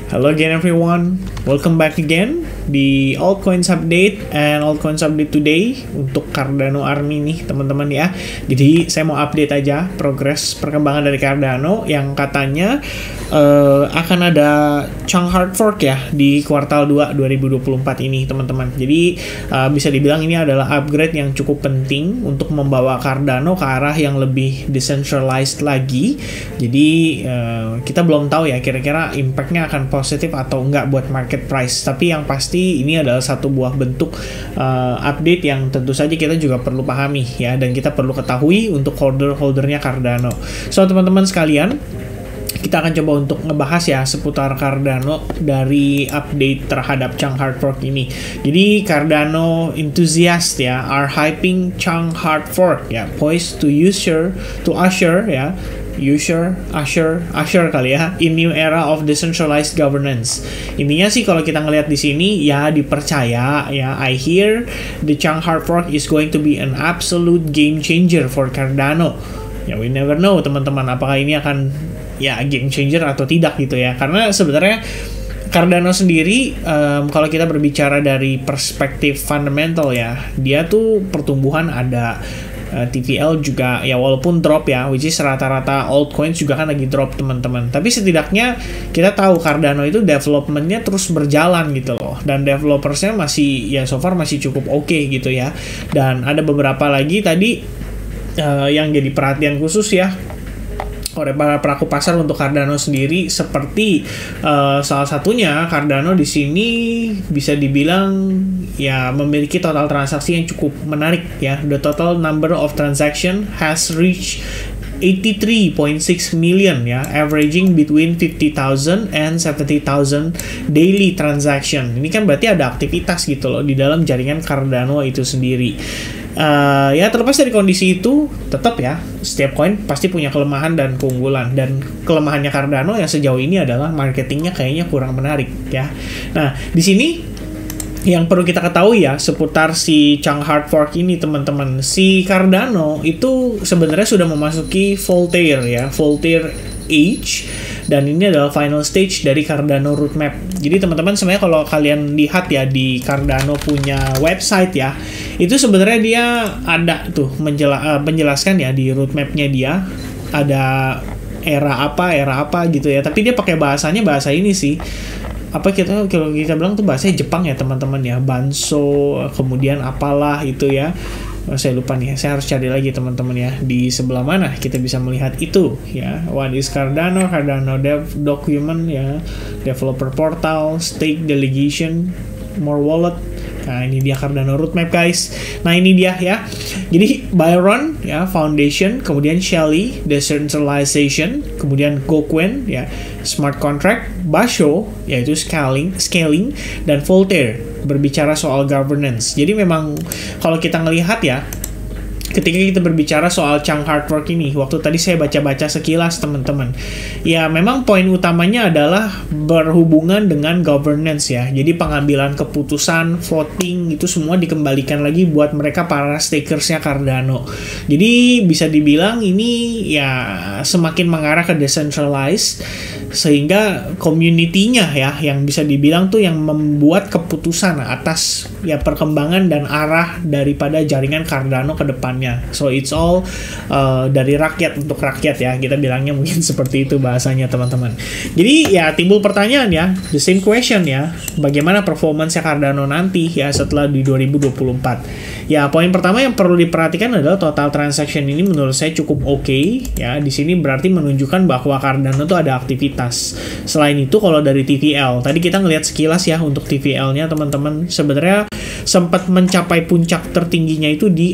Hello again everyone, welcome back again di Altcoins Update and Altcoins Update today untuk Cardano Army nih teman-teman ya. Jadi saya mau update aja progres perkembangan dari Cardano yang katanya akan ada chunk hard fork ya di kuartal 2 2024 ini teman-teman. Jadi bisa dibilang ini adalah upgrade yang cukup penting untuk membawa Cardano ke arah yang lebih decentralized lagi. Jadi kita belum tahu ya kira-kira impact-nya akan positif atau enggak buat market price, tapi yang pasti ini adalah satu buah bentuk update yang tentu saja kita juga perlu pahami ya, dan kita perlu ketahui untuk holdernya Cardano. So teman-teman sekalian, kita akan coba untuk ngebahas ya seputar Cardano dari update terhadap chunk hard fork ini. Jadi Cardano enthusiast ya are hyping chunk hard fork ya, poised to usher kali ya, in new era of decentralized governance. Intinya sih kalau kita ngelihat di sini ya dipercaya ya, I hear the chunk hard fork is going to be an absolute game changer for Cardano. Ya we never know teman-teman, apakah ini akan ya game changer atau tidak gitu ya. Karena sebenarnya Cardano sendiri kalau kita berbicara dari perspektif fundamental ya, dia tuh pertumbuhan ada, TVL juga ya walaupun drop ya, which is rata-rata altcoins juga kan lagi drop teman-teman, tapi setidaknya kita tahu Cardano itu developmentnya terus berjalan gitu loh, dan developersnya masih ya so far masih cukup oke gitu ya. Dan ada beberapa lagi tadi yang jadi perhatian khusus ya oleh para pelaku pasar untuk Cardano sendiri, seperti salah satunya Cardano di sini bisa dibilang ya memiliki total transaksi yang cukup menarik ya. The total number of transaction has reached 83.6 million ya, averaging between 50,000 and 70,000 daily transaction. Ini kan berarti ada aktivitas gitu loh di dalam jaringan Cardano itu sendiri. Ya terlepas dari kondisi itu, tetap ya setiap koin pasti punya kelemahan dan keunggulan, dan kelemahannya Cardano yang sejauh ini adalah marketingnya kayaknya kurang menarik ya. Nah di sini yang perlu kita ketahui ya seputar si chunk hard fork ini teman-teman, si Cardano itu sebenarnya sudah memasuki Voltaire ya, Voltaire age, dan ini adalah final stage dari Cardano roadmap. Jadi teman-teman sebenarnya kalau kalian lihat ya di Cardano punya website ya, itu sebenarnya dia ada tuh menjelaskan ya di roadmapnya dia ada era apa gitu ya, tapi dia pakai bahasanya bahasa ini sih, apa kalau kita bilang tuh bahasanya Jepang ya teman-teman ya, banso kemudian apalah itu ya. Saya lupa nih, saya harus cari lagi teman-teman ya di sebelah mana kita bisa melihat itu ya. What is Cardano Dev document ya, developer portal, stake delegation, more wallet. Nah ini dia Cardano roadmap guys. Nah ini dia ya. Jadi Byron ya foundation, kemudian Shelly decentralization, kemudian Goquen ya smart contract, Basho yaitu scaling, dan Voltaire berbicara soal governance. Jadi memang kalau kita ngelihat ya, ketika kita berbicara soal chunk hard fork ini, waktu tadi saya baca-baca sekilas teman-teman, ya memang poin utamanya adalah berhubungan dengan governance ya. Jadi pengambilan keputusan, voting itu semua dikembalikan lagi buat mereka para stakersnya Cardano. Jadi bisa dibilang ini ya semakin mengarah ke decentralized, sehingga community-nya ya yang bisa dibilang tuh yang membuat keputusan atas ya perkembangan dan arah daripada jaringan Cardano ke depannya. So it's all dari rakyat untuk rakyat ya, kita bilangnya mungkin seperti itu bahasanya teman-teman. Jadi ya timbul pertanyaan ya, the same question ya, bagaimana performance-nya Cardano nanti ya setelah di 2024. Ya poin pertama yang perlu diperhatikan adalah total transaction ini menurut saya cukup oke ya. Di sini berarti menunjukkan bahwa Cardano tuh ada aktivitas. Selain itu kalau dari TVL, tadi kita ngelihat sekilas ya untuk TVL-nya teman-teman, sebenarnya sempat mencapai puncak tertingginya itu di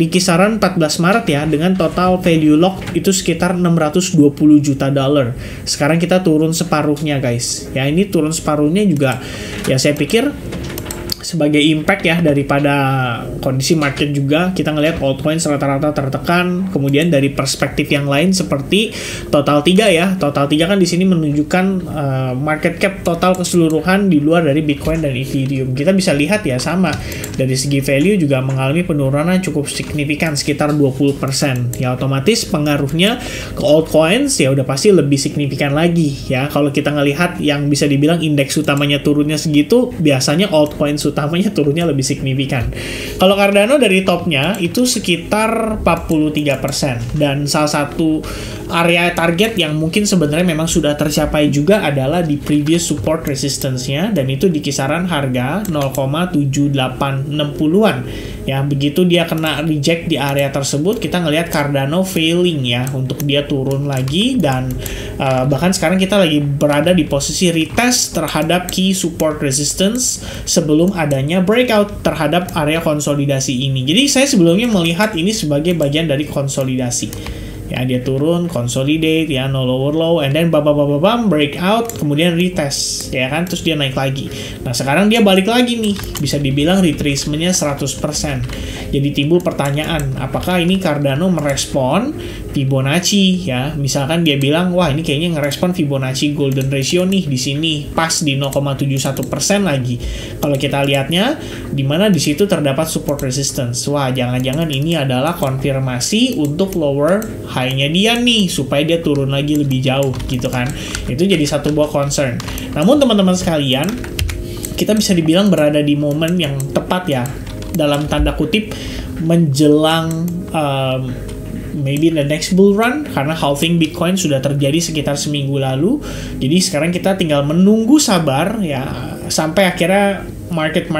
kisaran 14 Maret ya, dengan total value lock itu sekitar 620 juta dolar. Sekarang kita turun separuhnya guys. Ya ini turun separuhnya juga ya saya pikir sebagai impact ya daripada kondisi market juga, kita ngelihat altcoins rata-rata tertekan. Kemudian dari perspektif yang lain seperti total 3 ya. Total 3 kan di sini menunjukkan market cap total keseluruhan di luar dari Bitcoin dan Ethereum. Kita bisa lihat ya sama dari segi value juga mengalami penurunan cukup signifikan sekitar 20%. Ya otomatis pengaruhnya ke altcoins ya udah pasti lebih signifikan lagi ya. Kalau kita ngelihat yang bisa dibilang indeks utamanya turunnya segitu, biasanya altcoins utamanya turunnya lebih signifikan. Kalau Cardano dari topnya itu sekitar 43%, dan salah satu area target yang mungkin sebenarnya memang sudah tercapai juga adalah di previous support resistance-nya, dan itu di kisaran harga 0,7860-an. Ya, begitu dia kena reject di area tersebut, kita ngelihat Cardano failing ya untuk dia turun lagi, dan bahkan sekarang kita lagi berada di posisi retest terhadap key support resistance sebelum adanya breakout terhadap area konsolidasi ini. Jadi saya sebelumnya melihat ini sebagai bagian dari konsolidasi. Ya, dia turun, consolidate, ya, no lower low, and then bam, breakout, kemudian retest, ya kan, terus dia naik lagi. Nah, sekarang dia balik lagi nih, bisa dibilang retracement-nya 100%. Jadi timbul pertanyaan, apakah ini Cardano merespon Fibonacci, ya, misalkan dia bilang, wah ini kayaknya ngerespon Fibonacci golden ratio nih di sini, pas di 0,71% lagi. Kalau kita lihatnya, di mana di situ terdapat support resistance. Wah, jangan-jangan ini adalah konfirmasi untuk lower high-nya dia nih, supaya dia turun lagi lebih jauh gitu kan. Itu jadi satu buah concern. Namun teman-teman sekalian, kita bisa dibilang berada di momen yang tepat ya, dalam tanda kutip menjelang maybe the next bull run, karena halving Bitcoin sudah terjadi sekitar seminggu lalu. Jadi sekarang kita tinggal menunggu sabar ya sampai akhirnya market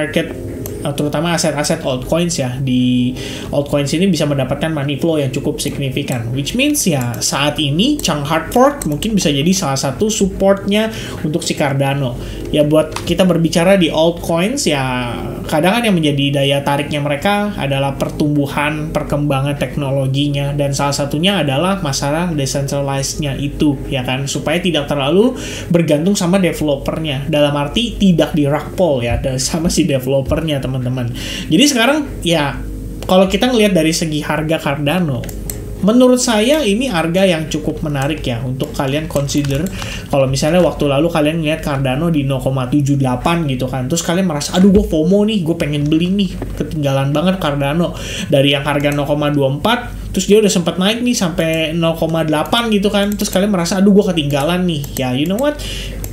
terutama aset-aset altcoins ya, di altcoins ini bisa mendapatkan money flow yang cukup signifikan, which means ya saat ini Chang hard fork mungkin bisa jadi salah satu supportnya untuk si Cardano. Ya buat kita berbicara di altcoins ya, kadang kan yang menjadi daya tariknya mereka adalah pertumbuhan, perkembangan teknologinya, dan salah satunya adalah masalah decentralized-nya itu ya kan, supaya tidak terlalu bergantung sama developernya, dalam arti tidak di rug pull ya sama si developernya teman-teman. Jadi sekarang ya kalau kita ngelihat dari segi harga Cardano, menurut saya ini harga yang cukup menarik ya untuk kalian consider. Kalau misalnya waktu lalu kalian lihat Cardano di 0,78 gitu kan, terus kalian merasa aduh gue FOMO nih, gue pengen beli nih, ketinggalan banget Cardano dari yang harga 0,24 terus dia udah sempat naik nih sampai 0,8 gitu kan, terus kalian merasa aduh gue ketinggalan nih. Ya you know what,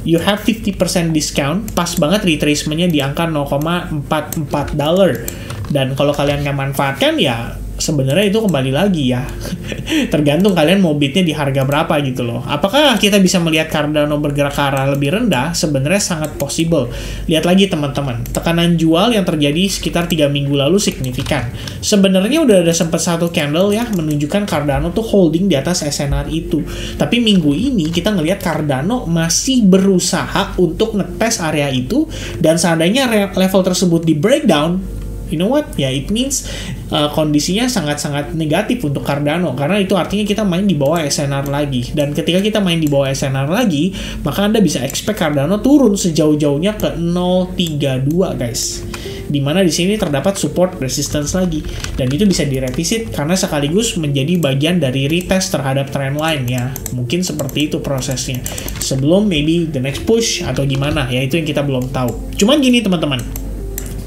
you have 50% discount, pas banget retracementnya di angka $0,44. Dan kalau kalian nggak manfaatkan ya sebenarnya itu kembali lagi ya tergantung kalian mau bidnya di harga berapa gitu loh. Apakah kita bisa melihat Cardano bergerak ke arah lebih rendah? Sebenarnya sangat possible. Lihat lagi teman-teman, tekanan jual yang terjadi sekitar 3 minggu lalu signifikan. Sebenarnya udah ada sempat satu candle ya menunjukkan Cardano tuh holding di atas SNR itu. Tapi minggu ini kita ngelihat Cardano masih berusaha untuk ngetes area itu, dan seandainya level tersebut di breakdown, you know what? Ya, it means kondisinya sangat-sangat negatif untuk Cardano, karena itu artinya kita main di bawah SNR lagi. Dan ketika kita main di bawah SNR lagi, maka Anda bisa expect Cardano turun sejauh-jauhnya ke 0.32 guys. Dimana di sini terdapat support resistance lagi, dan itu bisa direvisit karena sekaligus menjadi bagian dari retest terhadap trendline ya. Mungkin seperti itu prosesnya sebelum maybe the next push atau gimana ya, itu yang kita belum tahu. Cuman gini teman-teman,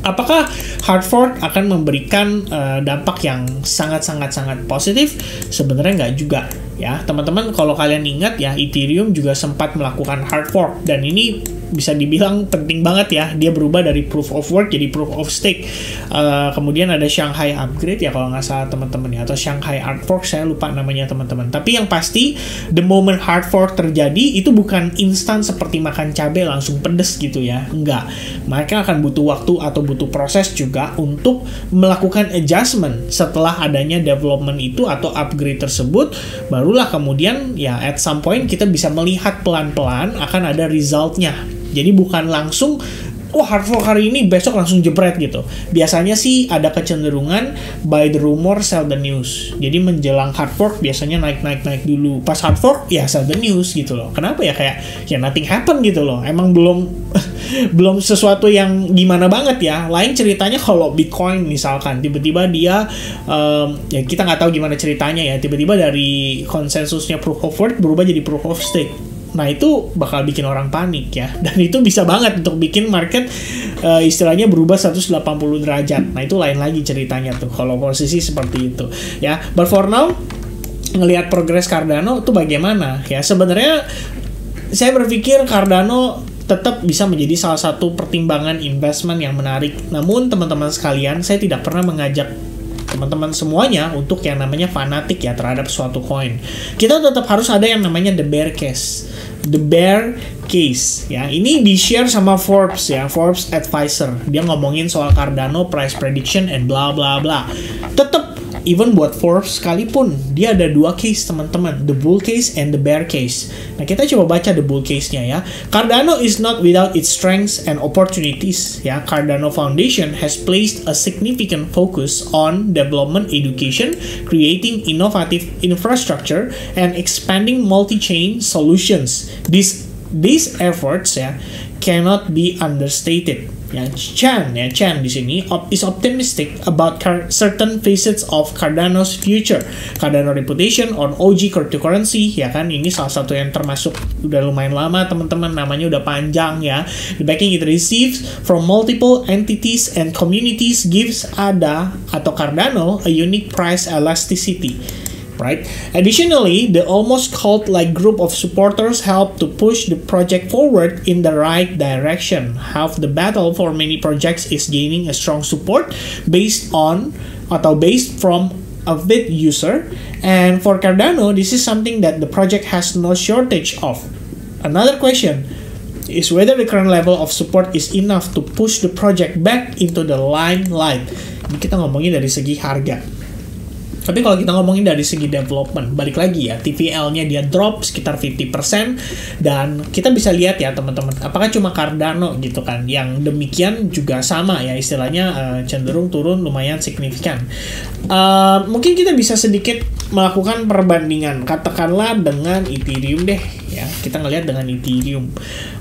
apakah hard fork akan memberikan dampak yang sangat-sangat positif? Sebenarnya nggak juga ya teman-teman. Kalau kalian ingat ya, Ethereum juga sempat melakukan hard fork, dan ini bisa dibilang penting banget ya. Dia berubah dari proof of work jadi proof of stake. Kemudian ada Shanghai upgrade ya kalau nggak salah teman-teman ya, atau Shanghai hard fork, saya lupa namanya teman-teman. Tapi yang pasti the moment hard fork terjadi itu bukan instan seperti makan cabai langsung pedes gitu ya, enggak. Mereka akan butuh waktu atau butuh proses juga untuk melakukan adjustment setelah adanya development itu atau upgrade tersebut. Barulah kemudian ya at some point kita bisa melihat pelan-pelan akan ada resultnya. Jadi bukan langsung hard fork hari ini, besok langsung jebret gitu. Biasanya sih ada kecenderungan buy the rumor, sell the news. Jadi menjelang hard fork biasanya naik dulu. Pas hard fork ya sell the news gitu loh. Kenapa ya, kayak ya nothing happen gitu loh. Emang belum belum sesuatu yang gimana banget ya. Lain ceritanya kalau Bitcoin misalkan tiba-tiba dia ya kita nggak tahu gimana ceritanya ya, tiba-tiba dari konsensusnya proof of work berubah jadi proof of stake. Nah itu bakal bikin orang panik ya, dan itu bisa banget untuk bikin market istilahnya berubah 180 derajat. Nah itu lain lagi ceritanya tuh kalau posisi seperti itu ya. But for now ngelihat progres Cardano tuh bagaimana ya, sebenarnya saya berpikir Cardano tetap bisa menjadi salah satu pertimbangan investment yang menarik. Namun teman-teman sekalian, saya tidak pernah mengajak teman-teman semuanya untuk yang namanya fanatik ya terhadap suatu coin. Kita tetap harus ada yang namanya the bear case. The bear case ya. Ini di-share sama Forbes ya, Forbes Advisor. Dia ngomongin soal Cardano price prediction and bla bla bla. Tetap even buat Forbes sekalipun dia ada dua case teman-teman, the bull case and the bear case. Nah kita coba baca the bull case-nya ya. Cardano is not without its strengths and opportunities ya. Cardano Foundation has placed a significant focus on development education, creating innovative infrastructure, and expanding multi-chain solutions. These efforts ya cannot be understated. Ya, Chan di sini is optimistic about certain facets of Cardano's future. Cardano reputation on OG cryptocurrency ya kan, ini salah satu yang termasuk udah lumayan lama teman-teman, namanya udah panjang ya. The backing it receives from multiple entities and communities gives ADA atau Cardano a unique price elasticity. Right. Additionally, the almost cult-like group of supporters help to push the project forward in the right direction. Half the battle for many projects is gaining a strong support based from avid user, and for Cardano, this is something that the project has no shortage of. Another question is whether the current level of support is enough to push the project back into the limelight. Ini kita ngomongin dari segi harga. Tapi kalau kita ngomongin dari segi development, balik lagi ya, TVL-nya dia drop sekitar 50%, dan kita bisa lihat ya teman-teman, apakah cuma Cardano gitu kan, yang demikian juga sama ya, istilahnya cenderung turun lumayan signifikan. Mungkin kita bisa sedikit melakukan perbandingan, katakanlah dengan Ethereum deh ya, kita ngelihat dengan Ethereum.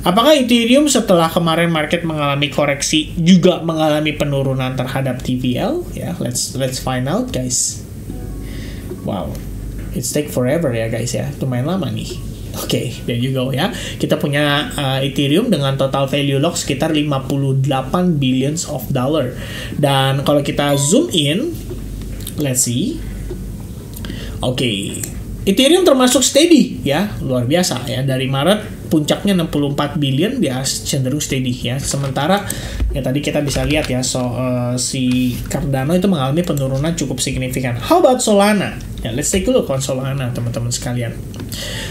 Apakah Ethereum setelah kemarin market mengalami koreksi juga mengalami penurunan terhadap TVL? Ya, let's find out guys. Wow, it's take forever ya guys ya, lumayan lama nih. Oke, there you go ya. Kita punya Ethereum dengan total value lock sekitar 58 billions of dollar. Dan kalau kita zoom in, let's see. Oke, Ethereum termasuk steady ya, luar biasa ya. Dari Maret puncaknya 64 billion, dia cenderung steady ya. Sementara ya tadi kita bisa lihat ya, si Cardano itu mengalami penurunan cukup signifikan. How about Solana? Ya, let's take a look on Solana teman-teman sekalian.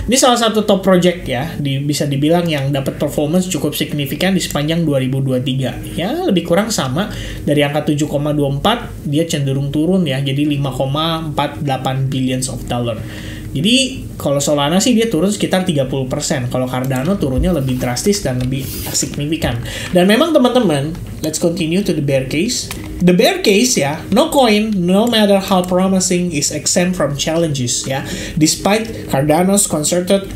Ini salah satu top project ya, bisa dibilang yang dapat performance cukup signifikan di sepanjang 2023. Ya, lebih kurang sama, dari angka 7,24 dia cenderung turun ya, jadi 5,48 billions of dollar. Jadi kalau Solana sih dia turun sekitar 30%. Kalau Cardano turunnya lebih drastis dan lebih signifikan. Dan memang teman-teman, let's continue to the bear case. The bear case ya, no coin, no matter how promising, is exempt from challenges ya. Despite Cardano's concerted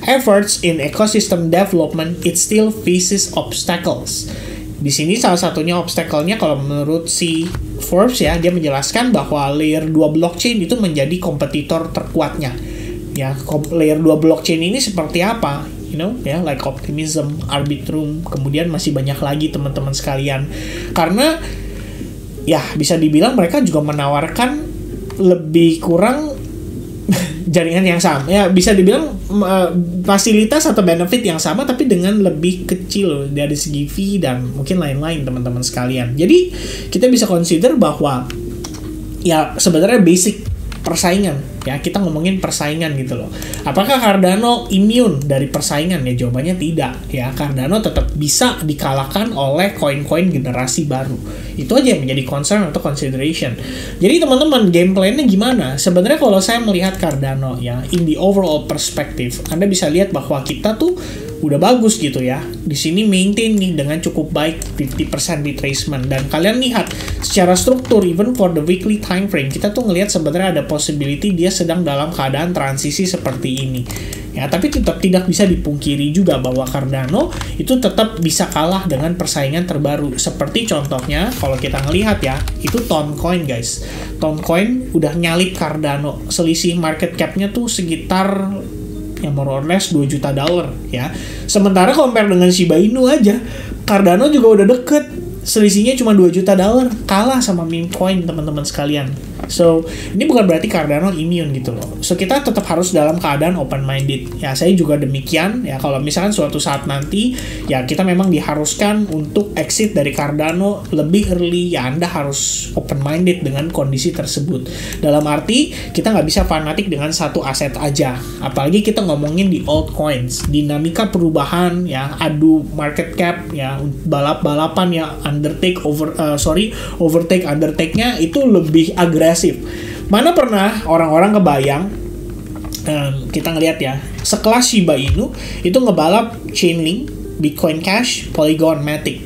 efforts in ecosystem development, it still faces obstacles. Di sini salah satunya obstacle-nya kalau menurut si Forbes ya, dia menjelaskan bahwa layer 2 blockchain itu menjadi kompetitor terkuatnya. Ya, layer 2 blockchain ini seperti apa? You know, ya, like Optimism, Arbitrum, kemudian masih banyak lagi teman-teman sekalian. Karena ya bisa dibilang mereka juga menawarkan lebih kurang jaringan yang sama ya, bisa dibilang fasilitas atau benefit yang sama tapi dengan lebih kecil dari segi fee dan mungkin lain-lain teman-teman sekalian. Jadi kita bisa consider bahwa ya sebenarnya basic persaingan ya, kita ngomongin persaingan gitu loh. Apakah Cardano immune dari persaingan? Ya jawabannya tidak ya. Cardano tetap bisa dikalahkan oleh koin-koin generasi baru. Itu aja yang menjadi concern atau consideration. Jadi teman-teman, game plan-nya gimana? Sebenarnya kalau saya melihat Cardano ya, in the overall perspective, Anda bisa lihat bahwa kita tuh udah bagus gitu ya. Di sini maintain nih dengan cukup baik 50% retracement, dan kalian lihat secara struktur even for the weekly time frame kita tuh ngelihat sebenarnya ada possibility dia sedang dalam keadaan transisi seperti ini Ya, tapi tetap tidak bisa dipungkiri juga bahwa Cardano itu tetap bisa kalah dengan persaingan terbaru. Seperti contohnya kalau kita ngelihat ya, itu Toncoin guys. Toncoin udah nyalip Cardano. Selisih market cap-nya tuh sekitar yang more or less $2 juta ya. Sementara compare dengan Shiba Inu aja, Cardano juga udah deket. Selisihnya cuma $2 juta, kalah sama meme coin teman-teman sekalian. So, ini bukan berarti Cardano immune gitu loh. So, kita tetap harus dalam keadaan open-minded. Ya, saya juga demikian. Ya, kalau misalkan suatu saat nanti, ya kita memang diharuskan untuk exit dari Cardano lebih early. Ya, Anda harus open-minded dengan kondisi tersebut. Dalam arti, kita nggak bisa fanatik dengan satu aset aja. Apalagi kita ngomongin di altcoins. Dinamika perubahan, ya, adu market cap, ya, balap-balapan, ya, overtake, undertake-nya itu lebih agresif. Mana pernah orang-orang kebayang, kita ngelihat ya, sekelas Shiba Inu itu ngebalap Chainlink, Bitcoin Cash, Polygon, Matic.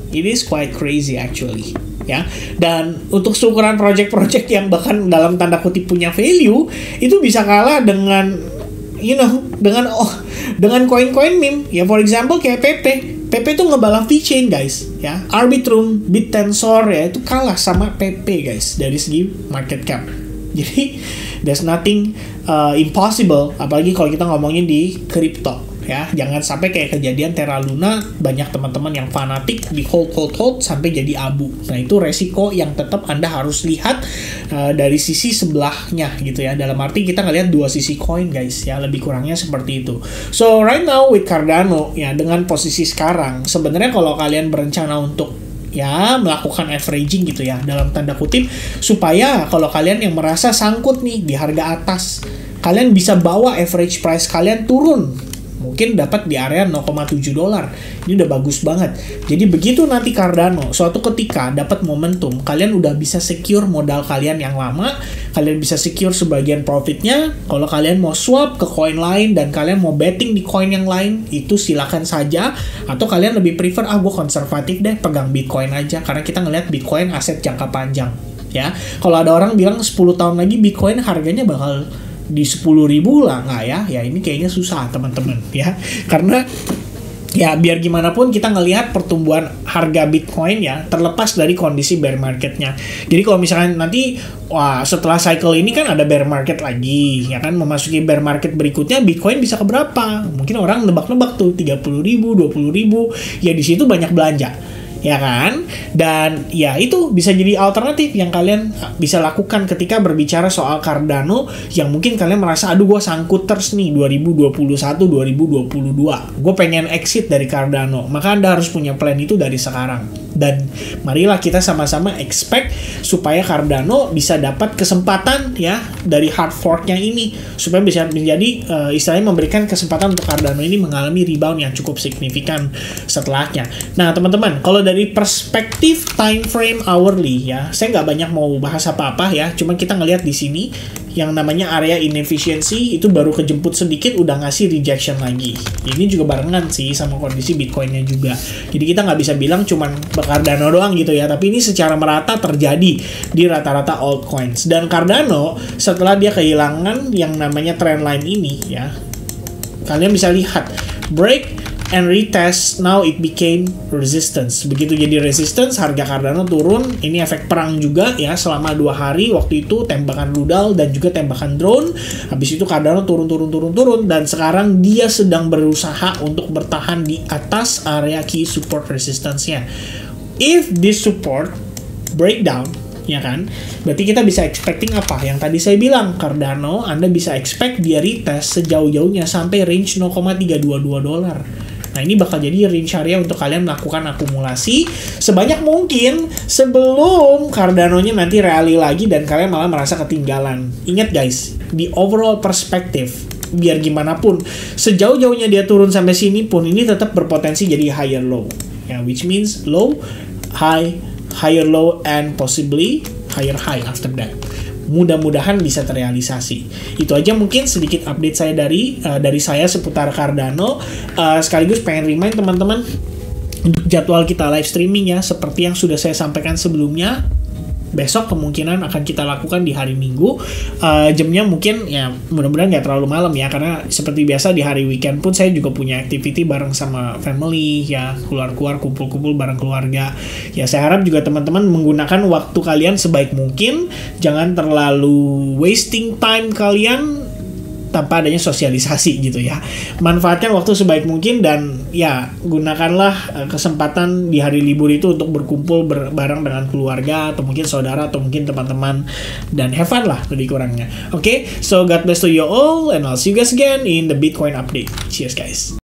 It is quite crazy actually. Ya, dan untuk seukuran project-project yang bahkan dalam tanda kutip punya value, itu bisa kalah dengan dengan koin-koin meme. Ya, for example kayak PP tuh ngebalap VeChain guys, ya. Arbitrum, BitTensor ya itu kalah sama PP guys dari segi market cap. Jadi there's nothing impossible, apalagi kalau kita ngomongin di crypto. Ya, jangan sampai kayak kejadian Terra Luna, banyak teman-teman yang fanatik di hold sampai jadi abu. Nah, itu resiko yang tetap Anda harus lihat dari sisi sebelahnya gitu ya. Dalam arti kita ngelihat dua sisi koin guys ya, lebih kurangnya seperti itu. So right now with Cardano ya, dengan posisi sekarang sebenarnya kalau kalian berencana untuk ya melakukan averaging gitu ya dalam tanda kutip, supaya kalau kalian yang merasa sangkut nih di harga atas, kalian bisa bawa average price kalian turun. Mungkin dapat di area $0,7. Ini udah bagus banget. Jadi begitu nanti Cardano suatu ketika dapat momentum, kalian udah bisa secure modal kalian yang lama, kalian bisa secure sebagian profitnya. Kalau kalian mau swap ke koin lain dan kalian mau betting di koin yang lain, itu silakan saja. Atau kalian lebih prefer, gue konservatif deh, pegang Bitcoin aja. Karena kita ngelihat Bitcoin aset jangka panjang. Ya, kalau ada orang bilang 10 tahun lagi Bitcoin harganya bakal di 10.000 lah, nggak ya? Ya ini kayaknya susah teman-teman ya, karena ya biar gimana pun kita ngelihat pertumbuhan harga Bitcoin ya terlepas dari kondisi bear marketnya. Jadi kalau misalnya nanti setelah cycle ini kan ada bear market lagi ya kan, memasuki bear market berikutnya Bitcoin bisa ke berapa? Mungkin orang nebak-nebak tuh 30.000, 20.000, ya di situ banyak belanja. Ya kan? Dan ya itu bisa jadi alternatif yang kalian bisa lakukan ketika berbicara soal Cardano yang mungkin kalian merasa, aduh gue sangkut terus nih 2021, 2022. Gue pengen exit dari Cardano. Maka Anda harus punya plan itu dari sekarang. Dan marilah kita sama-sama expect supaya Cardano bisa dapat kesempatan ya dari hard fork-nya ini. Supaya bisa menjadi istilahnya memberikan kesempatan untuk Cardano ini mengalami rebound yang cukup signifikan setelahnya. Nah teman-teman, kalau dari perspektif time frame hourly ya, saya nggak banyak mau bahas apa-apa ya, cuma kita ngelihat di sini yang namanya area inefficiency itu baru kejemput sedikit udah ngasih rejection lagi. Ini juga barengan sih sama kondisi Bitcoinnya juga. Jadi kita nggak bisa bilang cuman Cardano doang gitu ya, tapi ini secara merata terjadi di rata-rata altcoins. Dan Cardano setelah dia kehilangan yang namanya trendline ini ya, kalian bisa lihat break and retest, now it became resistance. Begitu jadi resistance, harga Cardano turun. Ini efek perang juga ya, selama 2 hari waktu itu tembakan rudal dan juga tembakan drone. Habis itu Cardano turun dan sekarang dia sedang berusaha untuk bertahan di atas area key support resistance-nya. If this support breakdown, ya kan, berarti kita bisa expecting apa? Yang tadi saya bilang, Cardano Anda bisa expect dia retest sejauh-jauhnya sampai range $0,322. Nah ini bakal jadi range area untuk kalian melakukan akumulasi sebanyak mungkin sebelum Cardano-nya nanti rally lagi dan kalian malah merasa ketinggalan. Ingat guys, di overall perspective, biar gimana pun, sejauh-jauhnya dia turun sampai sini pun, ini tetap berpotensi jadi higher low. Ya, which means low, high, higher low, and possibly higher high after that. Mudah-mudahan bisa terrealisasi. Itu aja mungkin sedikit update saya dari saya seputar Cardano. Sekaligus pengen remind teman-teman untuk jadwal kita live streaming ya, seperti yang sudah saya sampaikan sebelumnya. besok kemungkinan akan kita lakukan di hari Minggu. Jamnya mungkin ya mudah-mudahan nggak terlalu malam ya, karena seperti biasa di hari weekend pun saya juga punya activity bareng sama family ya, keluar-keluar kumpul-kumpul bareng keluarga. Ya saya harap juga teman-teman menggunakan waktu kalian sebaik mungkin, jangan terlalu wasting time kalian tanpa adanya sosialisasi gitu ya. Manfaatkan waktu sebaik mungkin dan ya gunakanlah kesempatan di hari libur itu untuk berkumpul bareng dengan keluarga atau mungkin saudara atau mungkin teman-teman, dan have fun lah lebih kurangnya. Oke, so God bless to you all and I'll see you guys again in the Bitcoin update. Cheers guys.